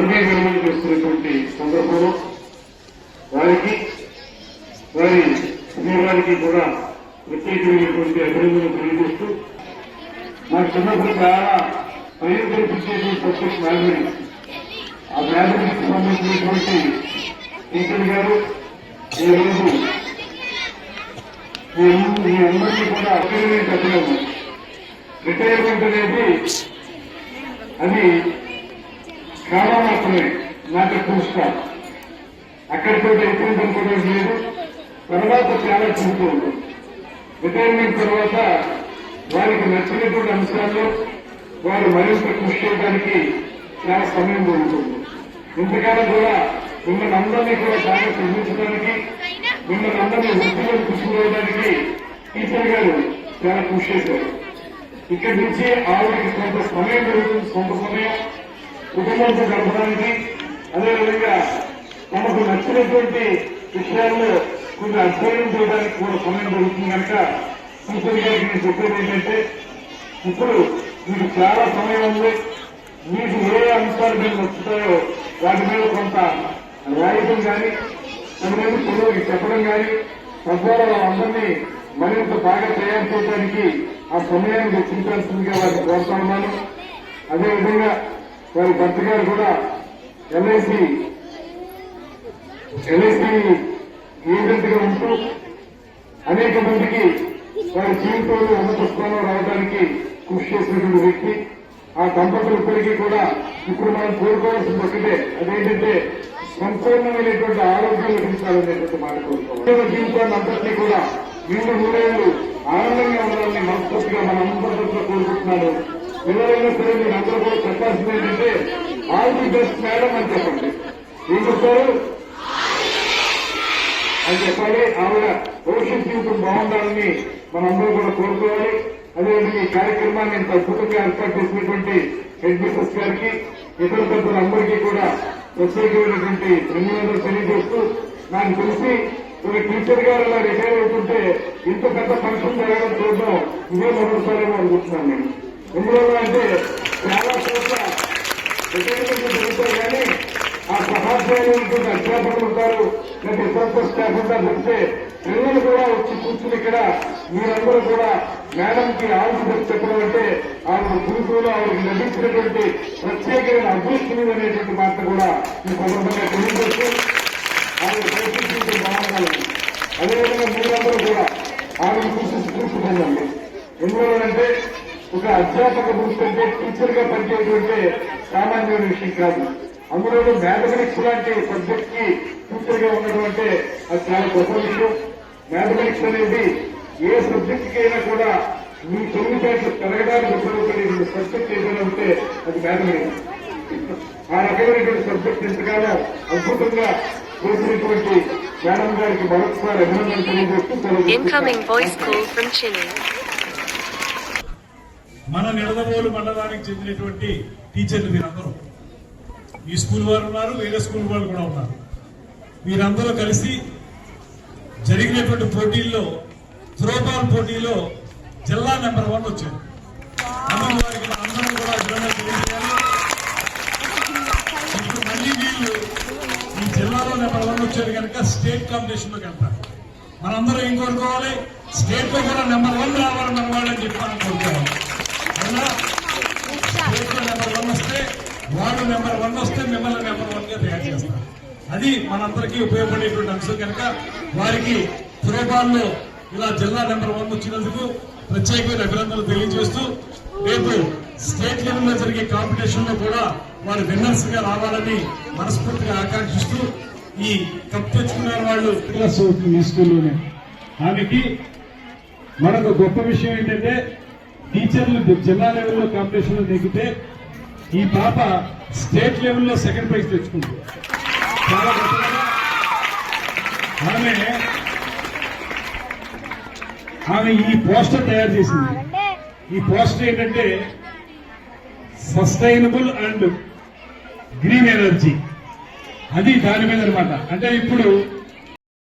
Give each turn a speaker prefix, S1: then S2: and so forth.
S1: Survey నిర్వహణ చేస్తున్నటువంటి సందర్భంలో వారికి వారి స్నేహానికి కూడా ప్రత్యేకమైనటువంటి అభినందనలు తెలియజేస్తూ నాకు చిన్నప్పుడు చాలా పైరు కల్పించేటువంటి సబ్జెక్ట్ మ్యాథమెటిక్స్. ఆ మ్యాథమెటిక్స్ సంబంధించినటువంటి టీచర్ గారు ఈ రోజు మీ అందరినీ కూడా అభినందన చెప్పలేదు. రిటైర్మెంట్ అనేది అది చాలా మాత్రమే, నాకు చూస్తాను అక్కడితో ఎక్కువ కూడా లేదు. తర్వాత చాలా చూస్తూ ఉంటుంది. రిటైర్మెంట్ తర్వాత వారికి నచ్చినటువంటి అంశాల్లో వారు మరింత కృషి చేయడానికి చాలా సమయం దొరుకుతుంది. ఇంతకాలం కూడా మిమ్మల్ని అందరినీ కూడా బాగా చదివించడానికి, మిమ్మల్ని అందరినీ వృత్తిలో చూసుకోవడానికి టీచర్ గారు చాలా కృషి చేశారు. ఇక్కడి నుంచి ఆవిడకి కొంత సమయం దొరుకుతుంది, సొంత సమయం కుటుంబంతో గడపడానికి, అదేవిధంగా తమకు నచ్చినటువంటి విషయాల్లో కొన్ని అధ్యయనం చేయడానికి కూడా సమయం దొరుకుతుంది. కనుక టీచర్ గారికి నేను చెప్పేది ఏంటంటే, ఇప్పుడు మీకు చాలా సమయం ఉంది. మీకు ఏ అంశాలు మీరు నచ్చుతాయో వాటి మీద కొంత రాయటం కానీ, దాని మీద పిల్లలకి చెప్పడం కానీ, తద్వారా వాళ్ళందరినీ మరింత బాగా తయారు చేయడానికి ఆ సమయాన్ని వెచ్చించాల్సిందిగా వారిని కోరుతా ఉన్నాను. అదేవిధంగా వారి భర్త గారు కూడా ఎల్ఐసి ఏజెంట్ గా ఉంటూ అనేక మందికి వారి జీవితంలో ఉన్నత స్థానం రావడానికి కృషి చేసినటువంటి వ్యక్తి. ఆ దంపతులు ఇప్పటికీ కూడా ఇప్పుడు మనం కోరుకోవాల్సింది ఒకటే, అదేంటంటే సంపూర్ణమైనటువంటి ఆరోగ్యం లభించాలనేటువంటి మాట కోరుకోవాలి. జీవితాన్ని అందరినీ కూడా నిండు నూరేళ్లు ఆనందంగా ఉండాలని మనస్ఫూర్తిగా మన అందరిలో కోరుకుంటున్నాను. ఎవరైనా సరే మీరు అందరూ కూడా చెప్పాల్సింది ఏంటంటే, ఆల్ ది బెస్ట్ మేడం అని చెప్పండి. ఏం చెప్తారు అని చెప్పాలి. ఆవిడ భవిష్యత్ జీవితం బాగుండాలని మనందరూ కూడా కోరుకోవాలి. అదేవిధంగా ఈ కార్యక్రమాన్ని ఇంత అద్భుతంగా ఏర్పాటు చేసినటువంటి హెడ్ మిస్సెస్ గారికి, ఇతర పెద్దలందరికీ కూడా ప్రత్యేకమైనటువంటి ధన్యవాదాలు తెలియజేస్తూ, నాకు తెలిసి ఒక టీచర్ గారు అలా రిటైర్ అవుతుంటే ఇంత పెద్ద ఫంక్షన్ జరగడం చూడడం ఇదే మొదటిసారేమో అనుకుంటున్నాను నేను. ఎందువల్ల అంటే చాలా చోట్ల రిటైర్మెంట్ జరుగుతారు, కానీ ఆ సహాధ్యాయులు అధ్యాపకులు ఉంటారు, లేదా ఇతర స్టాఫ్ ఉంటారు. చెప్తే పిల్లలు కూడా వచ్చి కూర్చుని ఇక్కడ మీరందరూ కూడా మేడంకి ఆలోచన చెప్పడం అంటే ఆవిడ గురుకులు ఆవిడకి లభించినటువంటి ప్రత్యేకమైన అదృష్టం అనేటువంటి మాట కూడా ఈ సందర్భంగా తెలియజేస్తూ ఆవిడ పరిస్థితి బాగుండాలని, అదేవిధంగా మీరందరూ కూడా ఆవిడ కూర్చుందండి. ఎందువల్లంటే ఒక అధ్యాపక వృత్తి అంటే టీచర్ గా పనిచేయటువంటి సామాన్యమైన విషయం కాదు. అందులో మ్యాథమెటిక్స్ లాంటి సబ్జెక్ట్ కి టీచర్ గా ఉండడం అంటే అది చాలా గొప్ప విషయం. మ్యాథమెటిక్స్ అనేది ఏ సబ్జెక్ట్ కి అయినా కూడా మీ తెలివితేటలు పెరగడానికి ఉపయోగపడే సబ్జెక్ట్ ఏదైనా ఉంటే అది మ్యాథమెటిక్స్. ఆ రకమైనటువంటి సబ్జెక్ట్ ఎంతగానో అద్భుతంగా చేసినటువంటి మేడం గారికి మరొకసారి అభినందనలు తెలియజేస్తూ
S2: మన నిడదవోలు మండలానికి చెందినటువంటి టీచర్లు మీరందరూ, ఈ స్కూల్ వారు ఉన్నారు, వేరే స్కూల్ వాళ్ళు కూడా ఉన్నారు. మీరందరూ కలిసి జరిగినటువంటి పోటీల్లో, త్రోబాల్ పోటీలో జిల్లా నెంబర్ 1 వచ్చారు. అందుకు వారికి అందరూ కూడా అభినందనలు తెలియజేయాలి. ఇప్పుడు మళ్ళీ వీళ్ళు ఈ జిల్లాలో నెంబర్ 1 వచ్చారు కనుక స్టేట్ కాంపిటీషన్ లోకి వెళ్తారు. మనందరూ ఏం కోరుకోవాలి, స్టేట్ లో కూడా నెంబర్ 1 రావాలి మన వాళ్ళని చెప్పి మనం కోరుకోవాలి. అవునా? స్టేట్ లో నెంబర్ 1 వస్తే, వాళ్ళు నెంబర్ 1 వస్తే మిమ్మల్ని నెంబర్ 1 గా తయారు చేస్తారు. అది మనందరికీ ఉపయోగపడేటువంటి అంశం కనుక వారికి త్రోబాల్లో ఇలా జిల్లా నెంబర్ 1 వచ్చినందుకు ప్రత్యేకమైన అభినందనలు తెలియజేస్తూ, రేపు స్టేట్ లెవెల్లో జరిగే కాంపిటీషన్ లో కూడా వారు విన్నర్స్ గా రావాలని మనస్ఫూర్తిగా ఆకాంక్షిస్తూ, ఈ కప్ తెచ్చుకున్న వాళ్ళు క్లాస్ అవుతుంది ఈ స్కూల్లోనే. ఆమెకి మరొక గొప్ప విషయం ఏంటంటే, టీచర్లు జిల్లా లెవెల్లో కాంపిటీషన్ లో నెగ్గితే ఈ పాప స్టేట్ లెవెల్లో సెకండ్ ప్రైజ్ తెచ్చుకుంటుంది. చాలా గొప్పగా ఆమె ఈ పోస్టర్ తయారు చేసింది. ఈ పోస్టర్ ఏంటంటే సస్టైనబుల్ అండ్ గ్రీన్ ఎనర్జీ, అది దాని మీద అనమాట. అంటే ఇప్పుడు